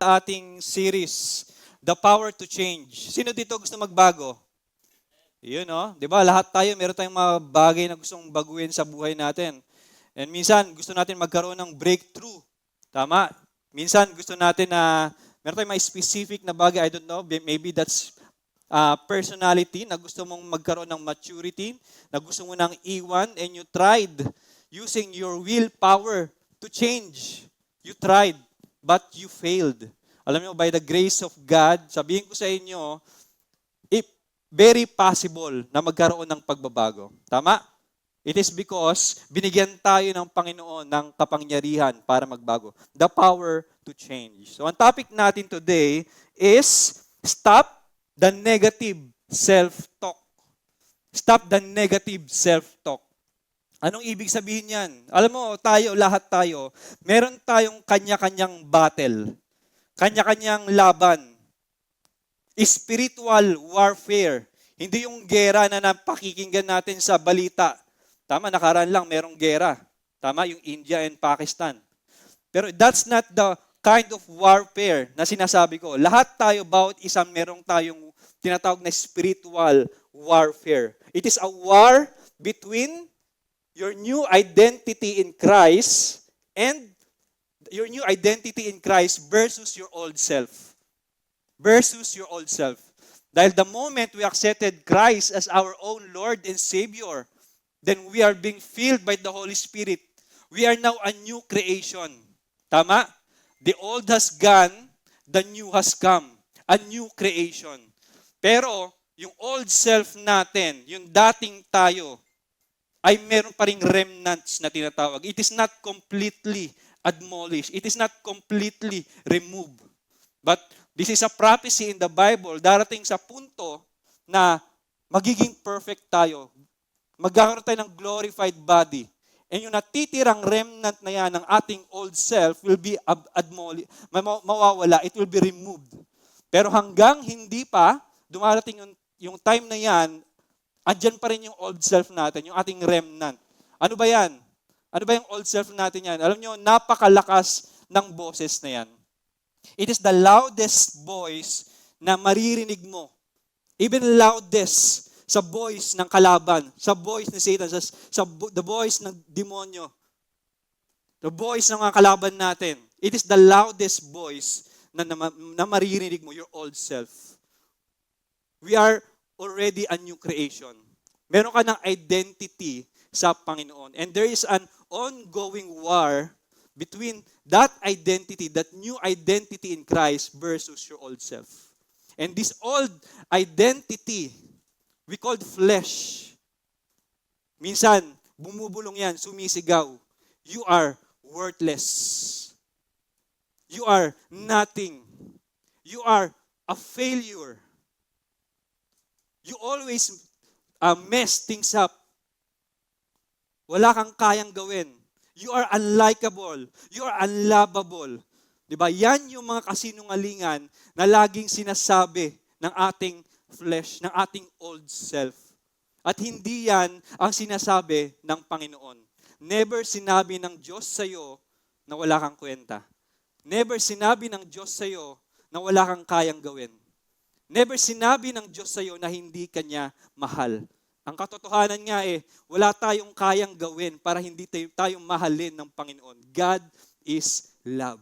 sa ating series, The Power to Change. Sino dito gusto magbago? Yun, no? Di ba? Lahat tayo, meron tayong mga bagay na gustong baguhin sa buhay natin. And minsan, gusto natin magkaroon ng breakthrough. Tama? Minsan, gusto natin na meron tayong mga specific na bagay, I don't know, maybe that's personality, na gusto mong magkaroon ng maturity, na gusto mo nang iwan, and you tried using your willpower to change. You tried, but you failed. Alam niyo, by the grace of God, sabihin ko sa inyo, very possible na magkaroon ng pagbabago. Tama? It is because binigyan tayo ng Panginoon ng kapangyarihan para magbago. The power to change. So, ang topic natin today is stop the negative self-talk. Stop the negative self-talk. Anong ibig sabihin yan? Alam mo, tayo, lahat tayo, meron tayong kanya-kanyang battle. Kanya-kanyang laban. Spiritual warfare. Hindi yung gera na napakikinggan natin sa balita. Tama, nakaraan lang, merong gera. Tama, yung India and Pakistan. Pero that's not the kind of warfare na sinasabi ko. Lahat tayo, bawat isa, merong tayong tinatawag na spiritual warfare. It is a war between your new identity in Christ and your new identity in Christ versus your old self. Versus your old self. Dahil the moment we accepted Christ as our own Lord and Savior, then we are being filled by the Holy Spirit. We are now a new creation. Tama? The old has gone, the new has come. A new creation. Pero, yung old self natin, yung dating tayo, ay meron pa ring remnants na tinatawag. It is not completely demolished. It is not completely removed. But this is a prophecy in the Bible. Darating sa punto na magiging perfect tayo. Magkakaroon tayo ng glorified body. And yung natitirang remnant na yan ng ating old self will be mawawala. It will be removed. Pero hanggang hindi pa, dumarating yung time na yan, andyan pa rin yung old self natin, yung ating remnant. Ano ba yan? Ano ba yung old self natin yan? Alam nyo, napakalakas ng boses na yan. It is the loudest voice na maririnig mo. Even loudest sa voice ng kalaban, sa voice ni Satan, the voice ng demonyo, the voice ng mga kalaban natin. It is the loudest voice na maririnig mo, your old self. We are already a new creation. Meron ka ng identity sa Panginoon. And there is an ongoing war between that identity, that new identity in Christ versus your old self. And this old identity, we called flesh. Minsan, bumubulong yan, sumisigaw. You are worthless. You are nothing. You are a failure. You always mess things up. Wala kang kayang gawin. You are unlikable. You are unlovable. Diba? Yan yung mga kasinungalingan na laging sinasabi ng ating flesh, ng ating old self. At hindi yan ang sinasabi ng Panginoon. Never sinabi ng Diyos sa'yo na wala kang kwenta. Never sinabi ng Diyos sa'yo na wala kang kayang gawin. Never sinabi ng Diyos sa'yo na hindi Kanya mahal. Ang katotohanan nga wala tayong kayang gawin para hindi tayong mahalin ng Panginoon. God is love.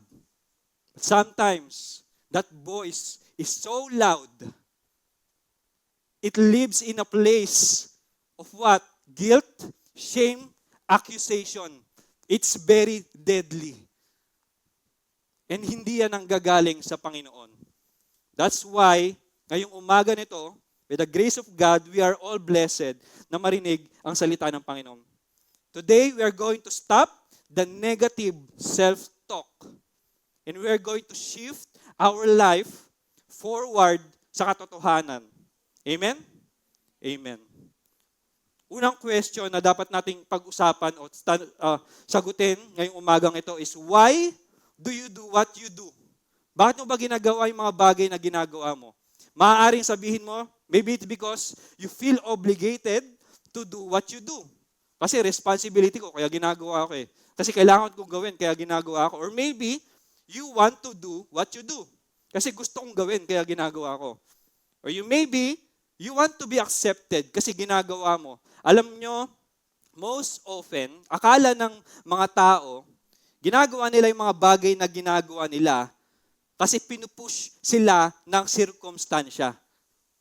But sometimes, that voice is so loud, it lives in a place of what? Guilt, shame, accusation. It's very deadly. And hindi yan ang gagaling sa Panginoon. That's why, ngayong umaga nito, with the grace of God, we are all blessed na marinig ang salita ng Panginoon. Today, we are going to stop the negative self-talk. And we are going to shift our life forward sa katotohanan. Amen? Amen. Unang question na dapat nating pag-usapan o sagutin ngayong umagang ito is, why do you do what you do? Bakit mo ba ginagawa yung mga bagay na ginagawa mo? Maaaring sabihin mo, maybe it's because you feel obligated to do what you do. Kasi responsibility ko, kaya ginagawa ko Kasi kailangan kong gawin, kaya ginagawa ko. Or maybe, you want to do what you do. Kasi gusto kong gawin, kaya ginagawa ko. Or maybe, you want to be accepted kasi ginagawa mo. Alam nyo, most often, akala ng mga tao, ginagawa nila yung mga bagay na ginagawa nila kasi pinupush sila ng circumstansya.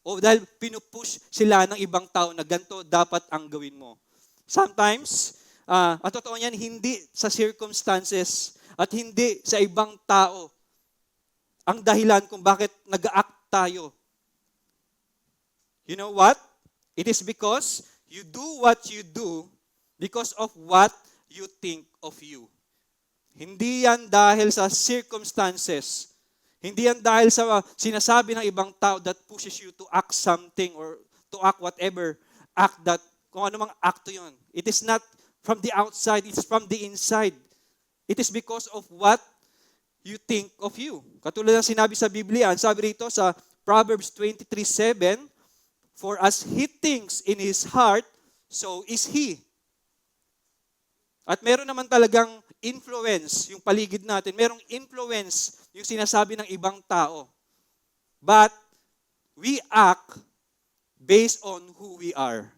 O dahil pinupush sila ng ibang tao na ganito dapat ang gawin mo. Sometimes, ang totoo niyan, hindi sa circumstances at hindi sa ibang tao ang dahilan kung bakit nag-act tayo. You know what? It is because you do what you do because of what you think of you. Hindi yan dahil sa circumstances. Hindi yan dahil sa sinasabi ng ibang tao that pushes you to act something or to act whatever act that, kung ano mang akto yun. It is not from the outside, it's from the inside. It is because of what you think of you. Katulad ng sinabi sa Biblia, sabi rito sa Proverbs 23:7, for as he thinks in his heart, so is he. At meron naman talagang influence yung paligid natin. Merong influence yung sinasabi ng ibang tao. But we act based on who we are.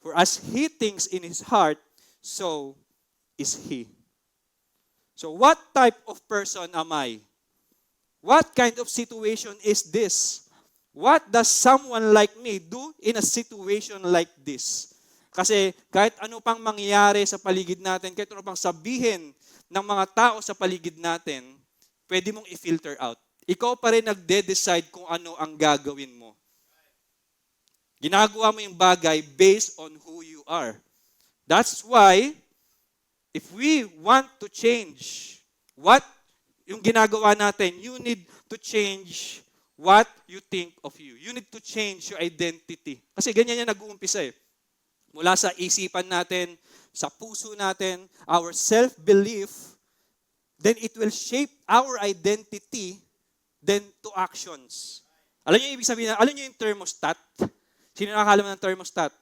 For as he thinks in his heart, so is he. So what type of person am I? What kind of situation is this? What does someone like me do in a situation like this? Kasi kahit ano pang mangyari sa paligid natin, kahit ano pang sabihin ng mga tao sa paligid natin, pwede mong i-filter out. Ikaw pa rin nagde-decide kung ano ang gagawin mo. Ginagawa mo yung bagay based on who you are. That's why, if we want to change what yung ginagawa natin, you need to change what you think of you. You need to change your identity. Kasi ganyan yan nag-uumpisa eh. Mula sa isipan natin, sa puso natin, our self-belief, then it will shape our identity then to actions. Alam niyo yung ibig sabihin, alam niyo yung thermostat? Sino nakakalam ng thermostat?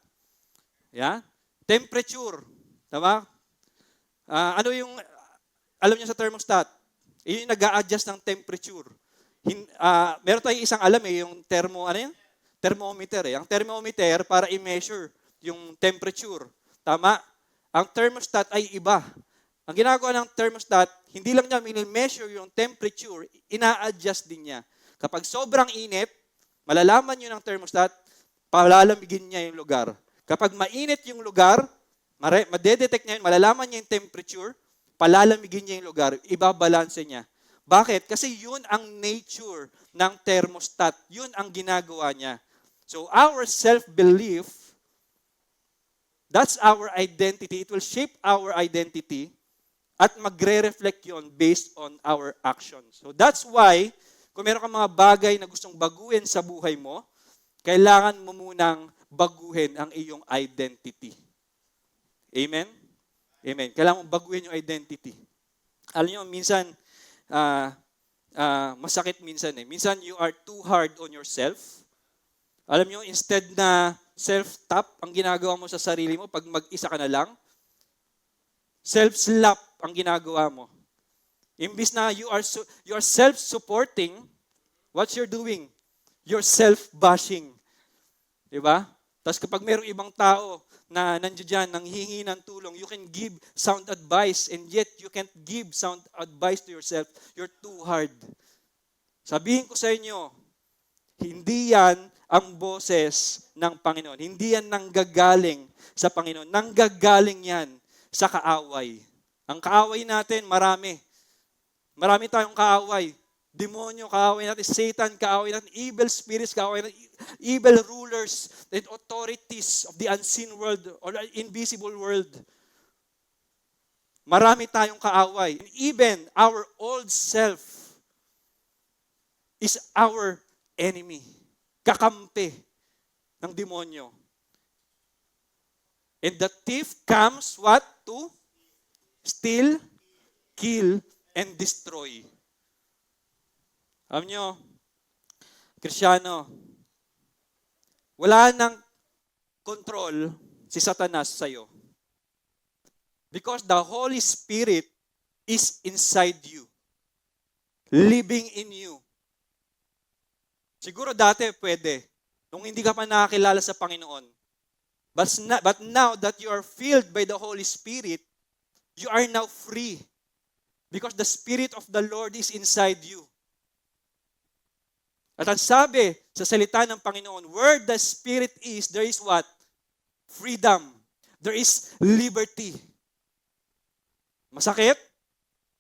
Yeah? Temperature. Tama? Ano yung, alam niyo sa thermostat? Yun yung nag-a-adjust ng temperature. Meron tayong isang alam yung thermometer eh. Ang thermometer para i-measure yung temperature. Tama? Ang thermostat ay iba. Ang ginagawa ng thermostat, hindi lang niya mini-measure yung temperature, ina-adjust din niya. Kapag sobrang init, malalaman niyo ng thermostat, palalamigin niya yung lugar. Kapag mainit yung lugar, madedetect niya yun, malalaman niya yung temperature, palalamigin niya yung lugar, ibabalanse niya. Bakit? Kasi yun ang nature ng thermostat. Yun ang ginagawa niya. So our self-belief, that's our identity. It will shape our identity at magre-reflect yun based on our actions. So that's why, kung meron kang mga bagay na gustong baguhin sa buhay mo, kailangan mo munang baguhin ang iyong identity. Amen? Amen. Kailangan mong baguhin yung identity. Alam niyo, minsan, masakit minsan eh. Minsan, you are too hard on yourself. Alam niyo, instead na self-tap ang ginagawa mo sa sarili mo pag mag-isa ka na lang, self-slap ang ginagawa mo. Imbis na you are self-supporting, what you're doing? You're self-bashing. Diba? Tapos kapag mayroong ibang tao na nandiyan dyan, nanghihingi ng tulong, you can give sound advice and yet you can't give sound advice to yourself. You're too hard. Sabihin ko sa inyo, hindi yan ang boses ng Panginoon. Hindi yan nanggagaling sa Panginoon. Nanggagaling yan sa kaaway. Ang kaaway natin, marami. Marami tayong kaaway. Demonyo, kaaway natin. Satan, kaaway natin. Evil spirits, kaaway natin. Evil rulers and authorities of the unseen world or invisible world. Marami tayong kaaway. And even our old self is our enemy. Kakampi ng demonyo. And the thief comes what? To steal, kill, and destroy. Alam nyo, Kristyano, wala nang control si Satanas sa'yo. Because the Holy Spirit is inside you. Living in you. Siguro dati pwede, nung hindi ka pa nakakilala sa Panginoon. But now that you are filled by the Holy Spirit, you are now free because the Spirit of the Lord is inside you. At ang sabi sa salita ng Panginoon, where the Spirit is, there is what? Freedom. There is liberty. Masakit?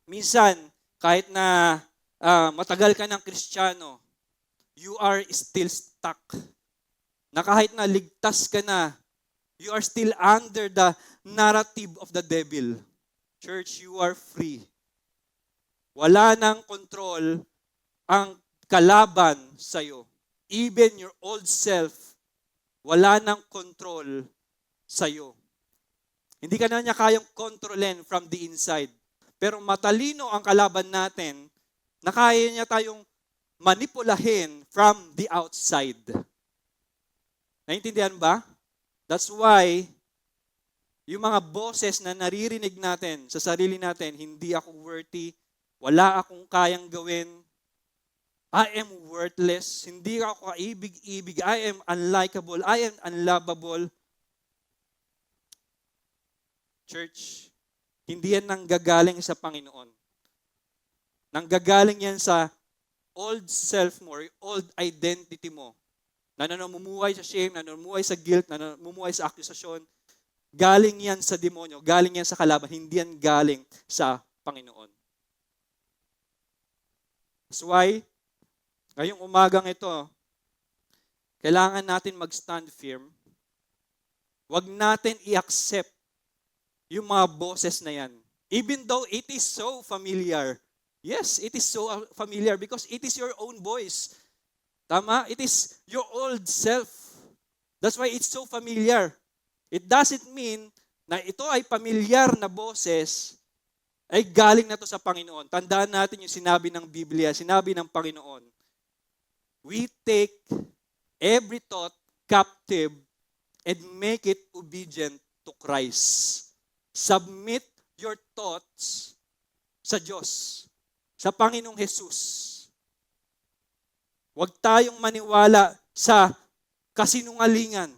Minsan, kahit na matagal ka ng Kristiyano, you are still stuck. Na kahit na ligtas ka na, you are still under the narrative of the devil. Church, you are free. Wala nang control ang kalaban sa'yo. Even your old self, wala nang control sa'yo. Hindi ka na niya kayang kontrolin from the inside. Pero matalino ang kalaban natin na kaya niya tayong manipulahin from the outside. Naintindihan ba? That's why yung mga boses na naririnig natin sa sarili natin, hindi ako worthy, wala akong kayang gawin, I am worthless, hindi ako kaibig-ibig, I am unlikable, I am unlovable. Church, hindi yan nanggagaling sa Panginoon. Nanggagaling yan sa old self mo, old identity mo, na namumuhay sa shame, na namumuhay sa guilt, na namumuhay sa akusasyon. Galing yan sa demonyo, galing yan sa kalaban, hindi yan galing sa Panginoon. That's why, ngayong umagang ito, kailangan natin mag-stand firm. Huwag natin i-accept yung mga boses na yan. Even though it is so familiar. Yes, it is so familiar because it is your own voice. Tama? It is your old self. That's why it's so familiar. It doesn't mean na ito ay pamilyar na boses ay galing na to sa Panginoon. Tandaan natin yung sinabi ng Biblia, sinabi ng Panginoon. We take every thought captive and make it obedient to Christ. Submit your thoughts sa Diyos, sa Panginoong Jesus. Huwag tayong maniwala sa kasinungalingan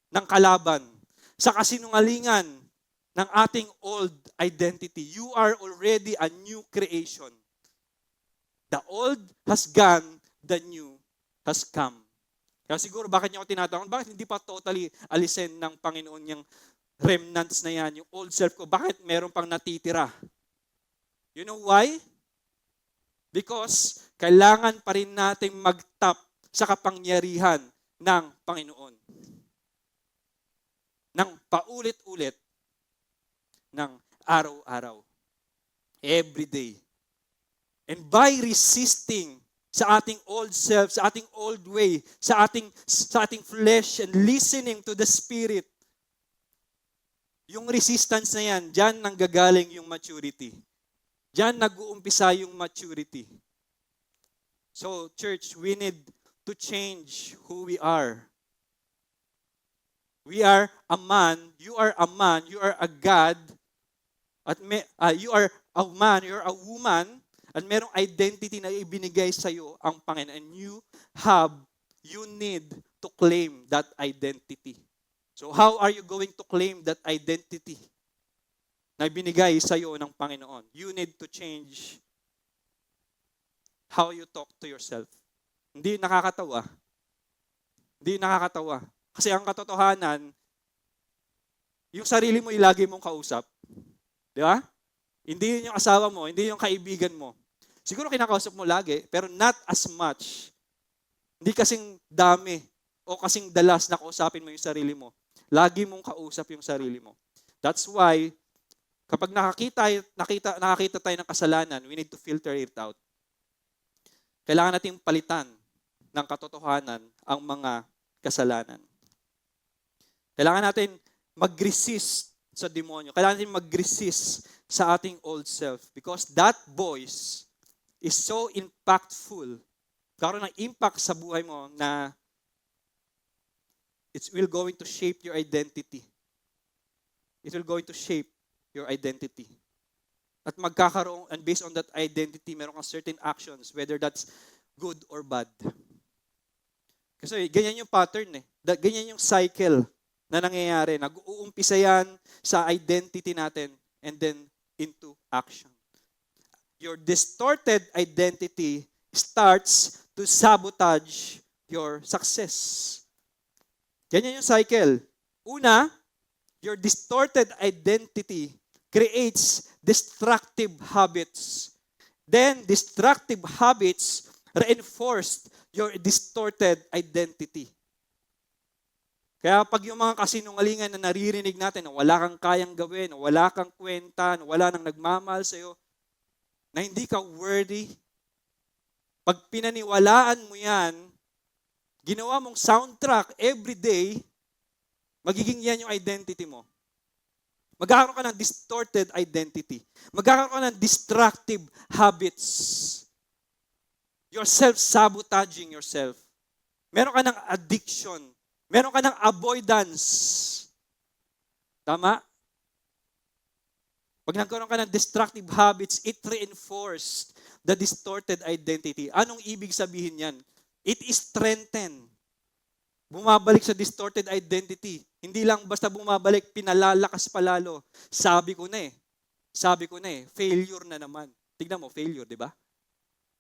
ng kalaban, sa kasinungalingan ng ating old identity. You are already a new creation. The old has gone, the new has come. Kaya siguro bakit niyo ako tinatanong, bakit hindi pa totally alisin ng Panginoon yung remnants na yan, yung old self ko, bakit meron pang natitira? You know why? Because kailangan pa rin nating mag-tap sa kapangyarihan ng Panginoon. Ng paulit-ulit, ng araw-araw. Every day. And by resisting sa ating old self, sa ating old way, sa ating flesh, and listening to the Spirit, yung resistance na yan, dyan nanggagaling yung maturity. Dyan nag-uumpisa yung maturity. So, church, we need to change who we are. We are a man, you are a man, you are a God, you are a man, you are a woman, at merong identity na ibinigay sa iyo ang Panginoon. And you need to claim that identity. So how are you going to claim that identity na binigay sa iyo ng Panginoon? You need to change how you talk to yourself. Hindi nakakatawa. Hindi nakakatawa. Kasi ang katotohanan, yung sarili mo ilagi mong kausap. Di ba? Hindi yun yung asawa mo, hindi yung kaibigan mo. Siguro kinakausap mo lagi, pero not as much. Hindi kasing dami o kasing dalas na kausapin mo yung sarili mo. Lagi mong kausap yung sarili mo. That's why, kapag nakakita tayo ng kasalanan, we need to filter it out. Kailangan nating palitan ng katotohanan ang mga kasalanan. Kailangan natin mag-resist sa demonyo. Kailangan natin mag-resist sa ating old self because that voice is so impactful. Karoon ng impact sa buhay mo na it will going to shape your identity. It will going to shape your identity. At magkakaroon, and based on that identity, meron kang certain actions, whether that's good or bad. Kasi ganyan yung pattern eh. Ganyan yung cycle na nangyayari. Nag-uumpisa yan sa identity natin and then into action. Your distorted identity starts to sabotage your success. Ganyan yung cycle. Una, your distorted identity creates destructive habits. Then, destructive habits reinforce your distorted identity. Kaya pag yung mga kasinungalingan na naririnig natin na wala kang kayang gawin, na wala kang kwenta, na wala nang nagmamahal sa'yo, na hindi ka worthy, pag pinaniwalaan mo yan, ginawa mong soundtrack every day, magiging yan yung identity mo. Magkakaroon ka ng distorted identity. Magkakaroon ka ng destructive habits. You're self-sabotaging yourself. Meron ka ng addiction. Meron ka ng avoidance. Tama? Pag nagkaroon ka ng destructive habits, it reinforced the distorted identity. Anong ibig sabihin yan? It is strengthened. Bumabalik sa distorted identity. Hindi lang basta bumabalik, pinalalakas pa lalo. Sabi ko na eh, failure na naman. Tignan mo, failure, di ba?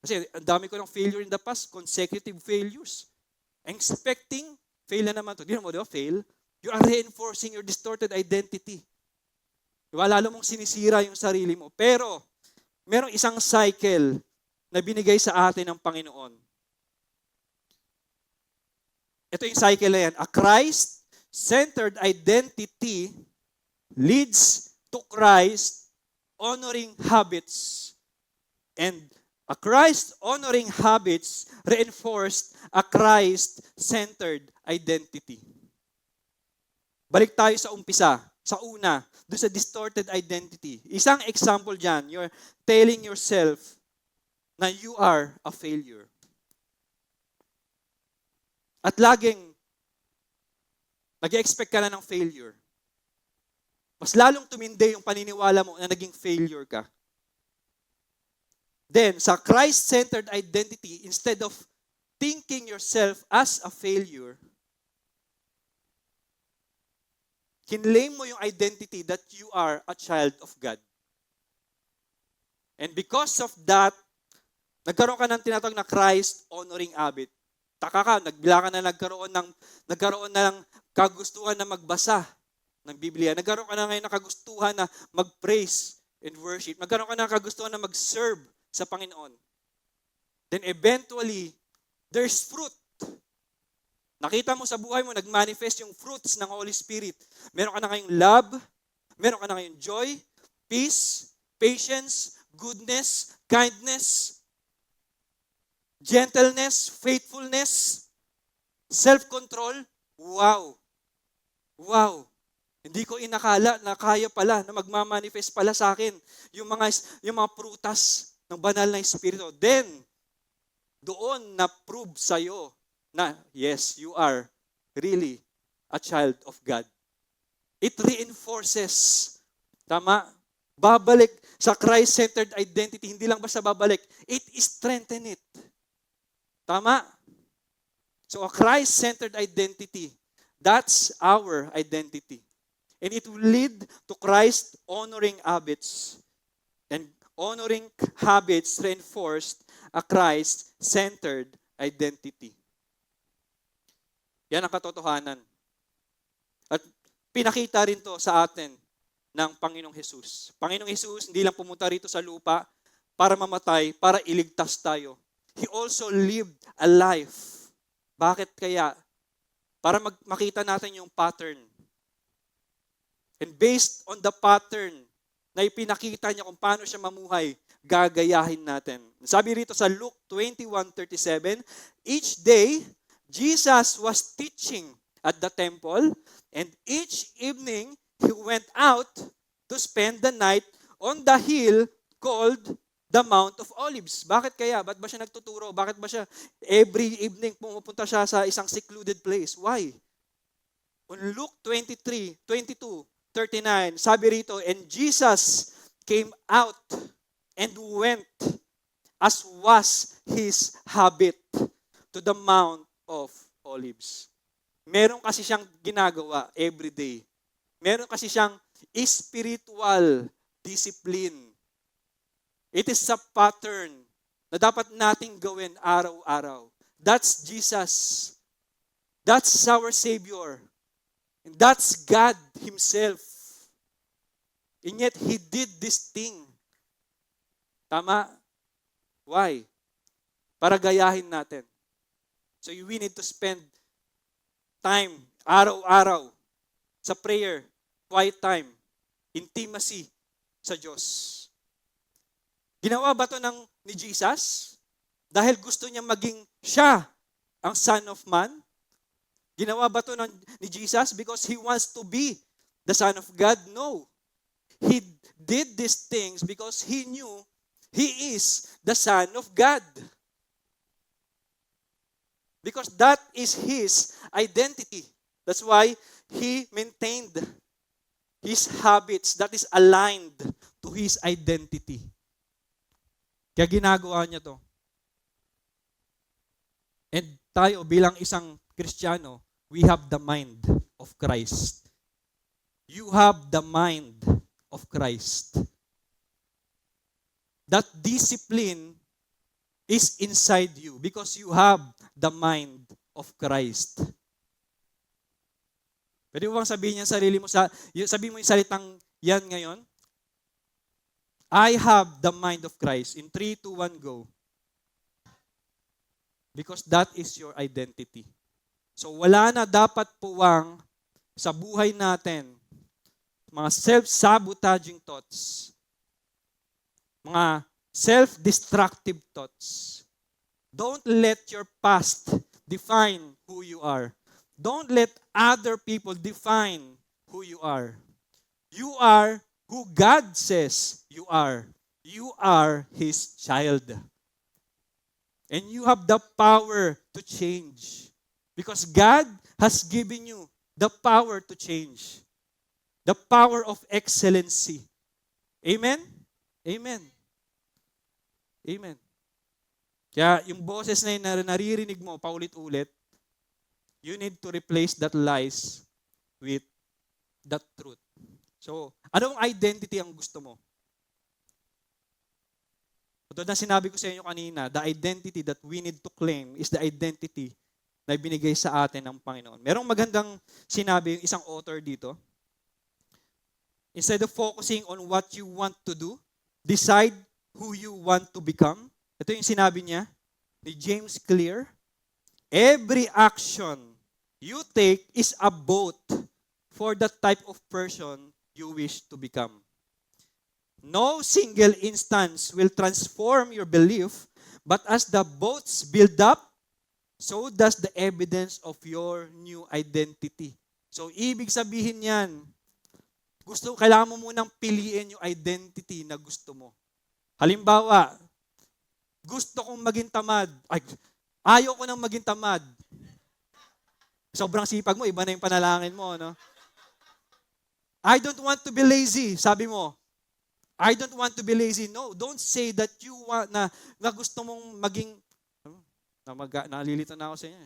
Kasi ang dami ko ng failure in the past, consecutive failures. Expecting, fail na naman to. Di mo, di ba, fail? You are reinforcing your distorted identity. Diba? Lalo mong sinisira yung sarili mo. Pero, merong isang cycle na binigay sa atin ng Panginoon. Ito yung cycle na yan. A Christ-centered identity leads to Christ-honoring habits. And a Christ-honoring habits reinforced a Christ-centered identity. Balik tayo sa umpisa, sa una, doon sa distorted identity. Isang example dyan, you're telling yourself na you are a failure. At laging nag-expect ka na ng failure. Mas lalong tumindi yung paniniwala mo na naging failure ka. Then, sa Christ-centered identity, instead of thinking yourself as a failure, kinlaim mo yung identity that you are a child of God. And because of that, nagkaroon ka ng tinatawag na Christ-honoring habit. Taka ka, nagkakaroon na ng kagustuhan na magbasa ng Biblia. Nagkaroon ka na ngayon ng kagustuhan na mag-praise and worship. Nagkaroon ka na ng kagustuhan na mag-serve sa Panginoon. Then eventually, there's fruit. Nakita mo sa buhay mo, nag-manifest yung fruits ng Holy Spirit. Meron ka na ngayong love, meron ka na ngayong joy, peace, patience, goodness, kindness, gentleness, faithfulness, self-control. Wow! Wow! Hindi ko inakala na kaya pala, na magmamanifest pala sa akin yung mga prutas ng banal na Espiritu. Then, doon na-prove sa'yo na, yes, you are really a child of God. It reinforces. Tama? Babalik sa Christ-centered identity. Hindi lang basta babalik. It strengthens it. Tama? So a Christ-centered identity, that's our identity. And it will lead to Christ-honoring habits. And honoring habits reinforced a Christ-centered identity. Yan ang katotohanan. At pinakita rin to sa atin ng Panginoong Hesus. Panginoong Hesus hindi lang pumunta rito sa lupa para mamatay, para iligtas tayo. He also lived a life. Bakit kaya? Para makita natin yung pattern. And based on the pattern na ipinakita niya kung paano siya mamuhay, gagayahin natin. Sabi rito sa Luke 21:37, each day, Jesus was teaching at the temple, and each evening, He went out to spend the night on the hill called the Mount of Olives. Bakit kaya? Ba't ba siya nagtuturo? Bakit ba siya every evening pumupunta siya sa isang secluded place? Why? On Luke 23:22-39, sabi rito, and Jesus came out and went as was his habit to the Mount of Olives. Meron kasi siyang ginagawa every day. Meron kasi siyang spiritual discipline. It is a pattern na dapat nating gawin araw-araw. That's Jesus. That's our Savior. And that's God Himself. And yet, He did this thing. Tama? Why? Para gayahin natin. So we need to spend time, araw-araw, sa prayer, quiet time, intimacy sa Diyos. Ginawa ba ito ni Jesus? Dahil gusto niya maging siya ang Son of Man? Ginawa ba ito ni Jesus because He wants to be the Son of God? No. He did these things because He knew He is the Son of God. Because that is His identity. That's why He maintained His habits that is aligned to His identity. Kaya ginagawa niya to. And tayo bilang isang Kristiyano, we have the mind of Christ. You have the mind of Christ. That discipline is inside you because you have the mind of Christ. Pwede mo bang sabihin niya sarili mo, sabihin mo yung salitang yan ngayon? I have the mind of Christ. In 3, 2, 1, go. Because that is your identity. So wala na dapat puwang sa buhay natin mga self-sabotaging thoughts, mga self-destructive thoughts. Don't let your past define who you are. Don't let other people define who you are. You are who God says you are. You are His child. And you have the power to change. Because God has given you the power to change. The power of excellency. Amen? Amen. Amen. Kaya yung boses na yun na naririnig mo paulit-ulit, you need to replace that lies with that truth. So, anong identity ang gusto mo? Ito na sinabi ko sa inyo kanina, the identity that we need to claim is the identity na binigay sa atin ng Panginoon. Merong magandang sinabi yung isang author dito. Instead of focusing on what you want to do, decide who you want to become. Ito yung sinabi niya ni James Clear. Every action you take is a vote for the type of person you wish to become. No single instance will transform your belief, but as the votes build up, so does the evidence of your new identity. So, ibig sabihin yan, kailangan mo munang piliin yung identity na gusto mo. Halimbawa, gusto kong maging tamad. Ayaw ko nang maging tamad. Sobrang sipag mo, iba na yung panalangin mo, no? I don't want to be lazy, sabi mo. I don't want to be lazy. No, don't say that you want na gusto mong maging nalilito na ako sa inyo.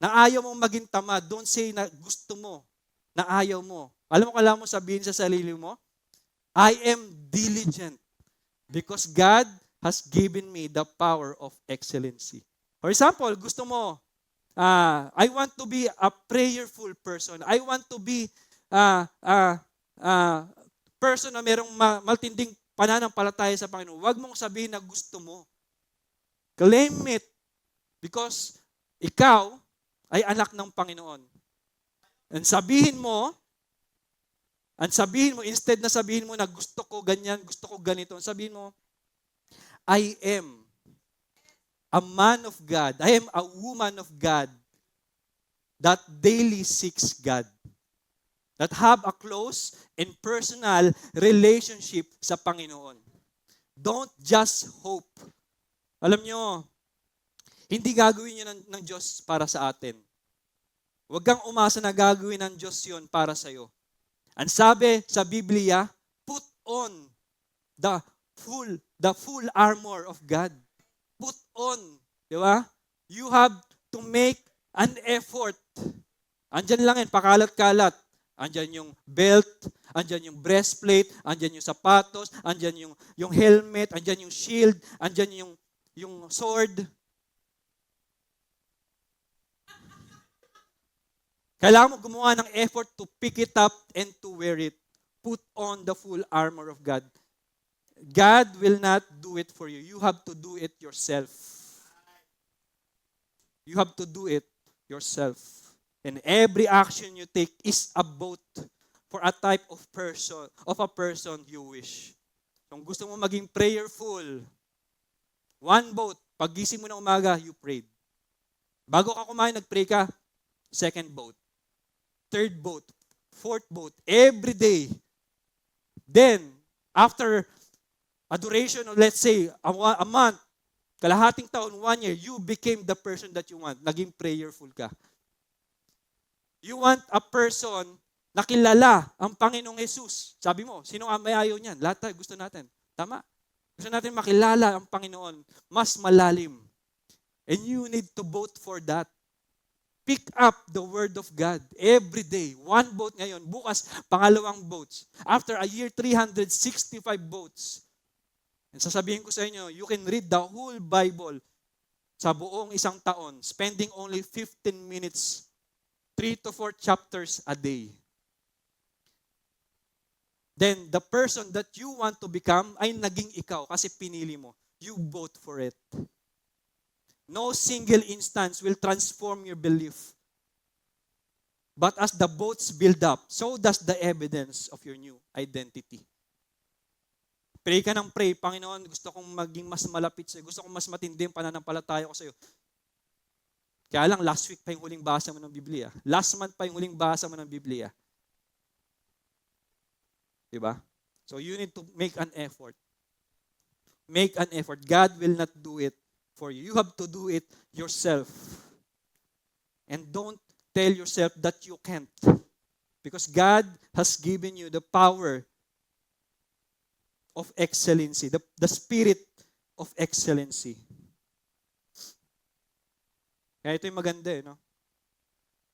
Na ayaw mong maging tamad. Don't say na gusto mo, na ayaw mo. Alam mo, kailangan mo sabihin sa sarili mo, I am diligent because God has given me the power of excellency. For example, gusto mo, I want to be a prayerful person. I want to be person na merong matinding pananampalataya sa Panginoon. Huwag mong sabihin na gusto mo. Claim it because ikaw ay anak ng Panginoon. And sabihin mo, instead na sabihin mo na gusto ko ganyan, gusto ko ganito, sabihin mo, I am a man of God. I am a woman of God that daily seeks God. That have a close and personal relationship sa Panginoon. Don't just hope. Alam nyo, hindi gagawin yun ng Diyos para sa atin. Huwag kang umasa na gagawin ng Diyos yun para sa'yo. Ang sabi sa Biblia, put on the full armor of God. Put on. Di ba? You have to make an effort. Andyan lang yan, pakalat-kalat. Andyan yung belt, andyan yung breastplate, andyan yung sapatos, andyan yung helmet, andyan yung shield, andyan yung sword. Kailangan mo gumawa ng effort to pick it up and to wear it. Put on the full armor of God. God will not do it for you. You have to do it yourself. You have to do it yourself. And every action you take is a vote for a type of a person you wish. Kung gusto mo maging prayerful, one vote. Paggising mo ng umaga, you prayed. Bago ka kumain, nag-pray ka, second vote. Third vote. Fourth vote. Every day. Then, after a duration of, let's say, a month, kalahating taon, 1 year, you became the person that you want. Naging prayerful ka. You want a person na kilala ang Panginoong Jesus. Sabi mo, sino ang may ayaw niyan? Lahat tayo gusto natin. Tama? Gusto natin makilala ang Panginoon mas malalim. And you need to vote for that. Pick up the Word of God every day. One vote ngayon. Bukas, pangalawang votes. After a year, 365 votes. And sasabihin ko sa inyo, you can read the whole Bible sa buong isang taon, spending only 15 minutes, 3 to 4 chapters a day. Then, the person that you want to become ay naging ikaw kasi pinili mo. You vote for it. No single instance will transform your belief. But as the votes build up, so does the evidence of your new identity. Pray ka ng pray, Panginoon, gusto kong maging mas malapit sa'yo. Gusto kong mas matindi yung pananampalataya ko sa'yo. Kaya lang, last week pa yung huling basa mo ng Biblia. Last month pa yung huling basa mo ng Biblia. Diba? So you need to make an effort. Make an effort. God will not do it for you. You have to do it yourself. And don't tell yourself that you can't. Because God has given you the power of excellency, the spirit of excellency. Kaya ito yung maganda no?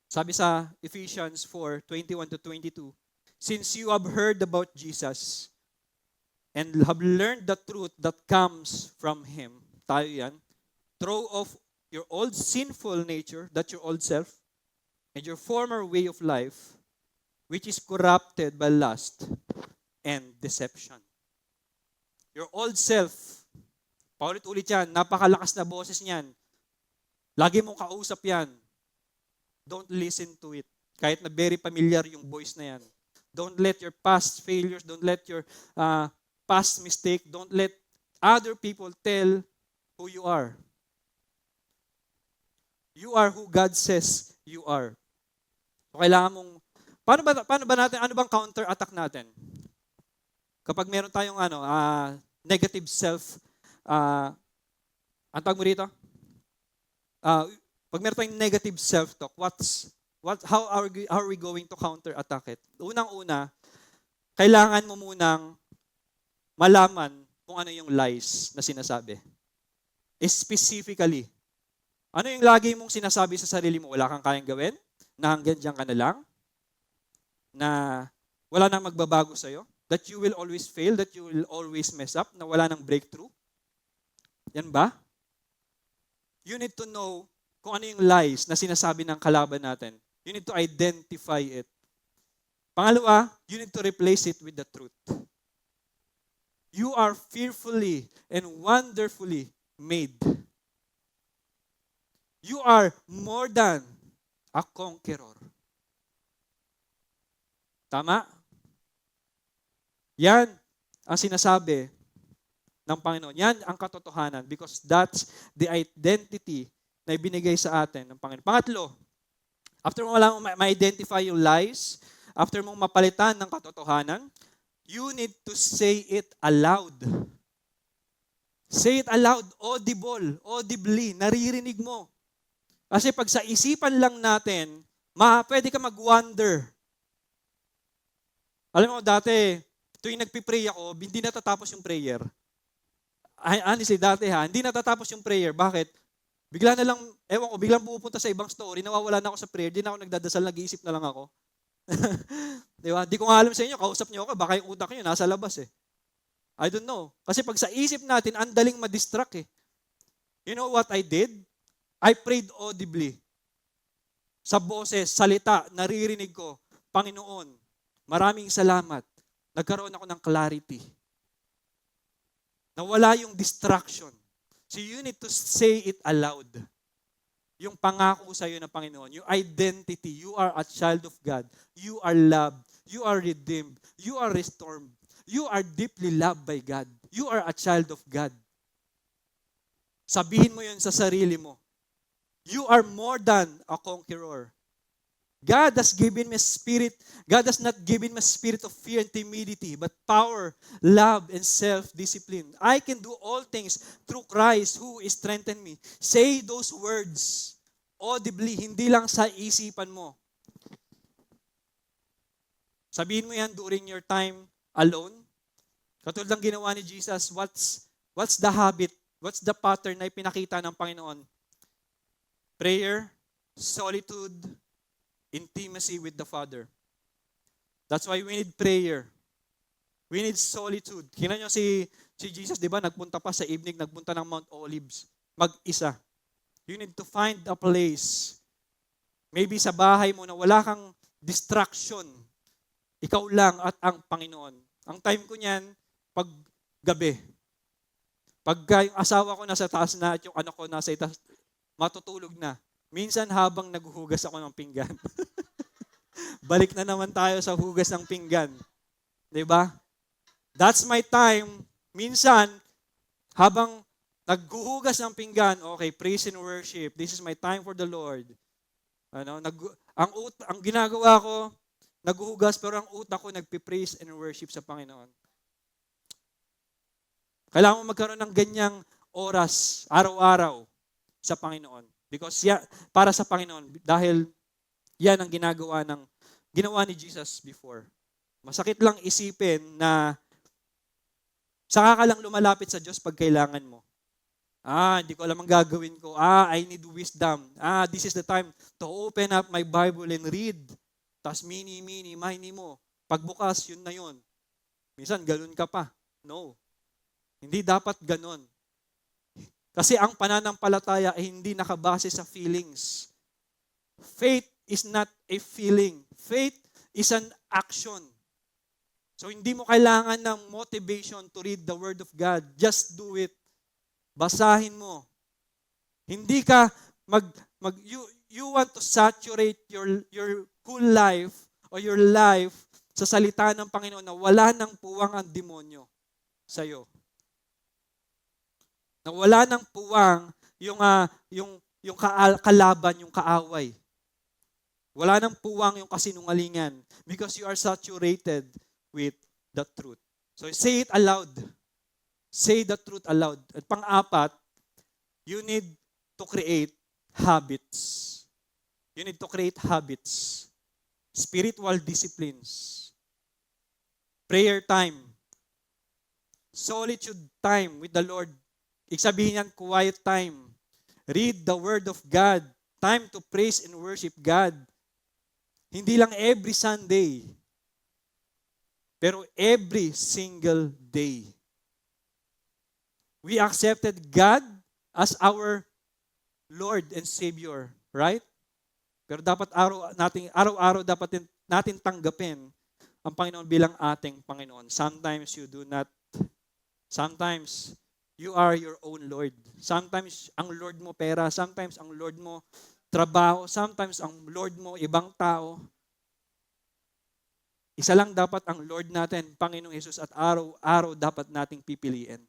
Sabi sa Ephesians 4:21-22, since you have heard about Jesus and have learned the truth that comes from Him, tayo yan, throw off your old sinful nature, that's your old self, and your former way of life, which is corrupted by lust and deception. Your old self, paulit-ulit yan, napakalakas na boses niyan. Lagi mong kausap yan. Don't listen to it. Kahit na very familiar yung voice na yan. Don't let your past failures, don't let your past mistake, don't let other people tell who you are. You are who God says you are. So kailangan mong, paano ba natin, ano bang counter-attack natin? Kapag meron tayong negative self, ang tawag mo rito? Pag meron tayong negative self-talk, how are we going to counter-attack it? Unang-una, kailangan mo munang malaman kung ano yung lies na sinasabi. Specifically, ano yung lagi mong sinasabi sa sarili mo? Wala kang kayang gawin? Na hanggang dyan ka na lang? Na wala nang magbabago sa'yo? That you will always fail? That you will always mess up? Na wala nang breakthrough? Yan ba? You need to know kung ano yung lies na sinasabi ng kalaban natin. You need to identify it. Pangalawa, you need to replace it with the truth. You are fearfully and wonderfully made. You are more than a conqueror. Tama? Yan ang sinasabi ng Panginoon. Yan ang katotohanan because that's the identity na ibinigay sa atin ng Panginoon. Pangatlo, after mo lang ma-identify yung lies, after mong mapalitan ng katotohanan, you need to say it aloud. Say it aloud, audibly, naririnig mo. Kasi pag sa isipan lang natin, pwede ka mag-wonder. Alam mo, dati, tuwing nagpipray ako, hindi natatapos yung prayer. Honestly, dati hindi natatapos yung prayer. Bakit? Bigla na lang, ewan ko, biglang pupunta sa ibang story, nawawala na ako sa prayer, di na ako nagdadasal, nag-iisip na lang ako. Di ba? Di ko nga alam sa inyo, kausap niyo ako, baka yung utak niyo nasa labas eh. I don't know. Kasi pag sa isip natin, ang daling madistract eh. You know what I did? I prayed audibly. Sa boses, salita, naririnig ko, Panginoon, maraming salamat. Nagkaroon ako ng clarity. Nawala yung distraction. So you need to say it aloud. Yung pangako sa iyo ng Panginoon, yung identity, you are a child of God. You are loved. You are redeemed. You are restored. You are deeply loved by God. You are a child of God. Sabihin mo yun sa sarili mo. You are more than a conqueror. God has given me a spirit. God has not given me a spirit of fear and timidity, but power, love, and self-discipline. I can do all things through Christ who is strengthened me. Say those words audibly, hindi lang sa isipan mo. Sabihin mo yan during your time alone. Katulad ng ginawa ni Jesus, what's the habit? What's the pattern na ipinakita ng Panginoon? Prayer, solitude, intimacy with the Father. That's why we need prayer. We need solitude. Kina nyo si Jesus, di ba, nagpunta pa sa evening, nagpunta ng Mount Olives. Mag-isa. You need to find a place. Maybe sa bahay mo na wala kang distraction. Ikaw lang at ang Panginoon. Ang time ko niyan, pag gabi. Pagka yung asawa ko nasa taas na at yung anak ko nasa itaas, matutulog na. Minsan habang naghuhugas ako ng pinggan. Balik na naman tayo sa hugas ng pinggan. 'Di ba? That's my time. Minsan, habang naghuhugas ng pinggan, okay, praise and worship. This is my time for the Lord. Ang ginagawa ko, naghuhugas, pero ang utak ko nagpi-praise and worship sa Panginoon. Kailangan mo magkaroon ng ganyang oras, araw-araw, sa Panginoon. Because para sa Panginoon, dahil yan ang ginawa ni Jesus before. Masakit lang isipin na saka ka lang lumalapit sa Diyos pag kailangan mo. Hindi ko alam ang gagawin ko. I need wisdom. This is the time to open up my Bible and read. Tas mini, mo. Pagbukas, yun na yun. Minsan, ganun ka pa. No. Hindi dapat ganun. Kasi ang pananampalataya ay hindi nakabase sa feelings. Faith is not a feeling. Faith is an action. So hindi mo kailangan ng motivation to read the Word of God. Just do it. Basahin mo. Hindi ka you want to saturate your whole life or your life sa salita ng Panginoon na wala nang puwang ang demonyo sa iyo. Na wala nang puwang yung kalaban, yung kaaway. Wala nang puwang yung kasinungalingan because you are saturated with the truth. So say it aloud. Say the truth aloud. At pang-apat, you need to create habits. You need to create habits. Spiritual disciplines. Prayer time. Solitude time with the Lord. Ibig sabihin yan, quiet time. Read the Word of God. Time to praise and worship God. Hindi lang every Sunday, pero every single day. We accepted God as our Lord and Savior, right? Pero dapat araw-araw dapat natin tanggapin ang Panginoon bilang ating Panginoon. Sometimes you do not. Sometimes you are your own Lord. Sometimes ang Lord mo pera, sometimes ang Lord mo trabaho, sometimes ang Lord mo ibang tao. Isa lang dapat ang Lord natin, Panginoong Hesus, at araw-araw dapat nating pipiliin.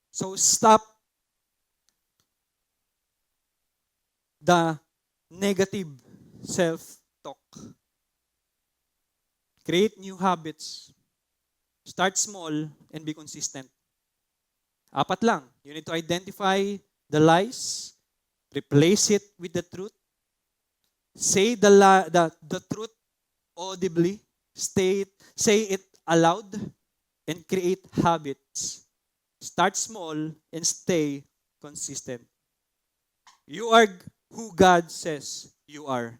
So stop the negative self-talk. Create new habits. Start small and be consistent. 4 lang. You need to identify the lies, replace it with the truth, say the truth audibly, say it aloud, and create habits. Start small and stay consistent. You are who God says you are.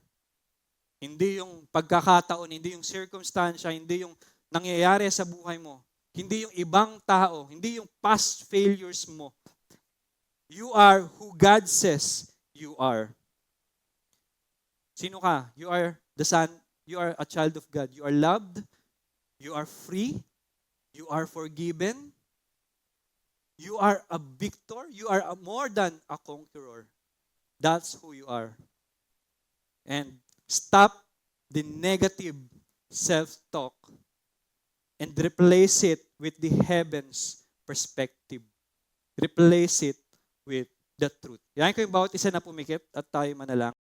Hindi yung pagkakataon, hindi yung circumstansya, hindi yung nangyayari sa buhay mo. Hindi yung ibang tao, hindi yung past failures mo. You are who God says you are. Sino ka? You are the son, you are a child of God. You are loved, you are free, you are forgiven, you are a victor, you are more than a conqueror. That's who you are. And stop the negative self-talk and replace it with the heaven's perspective. Replace it with the truth. Yan ko yung bawat isa na pumikit at tayo manalang.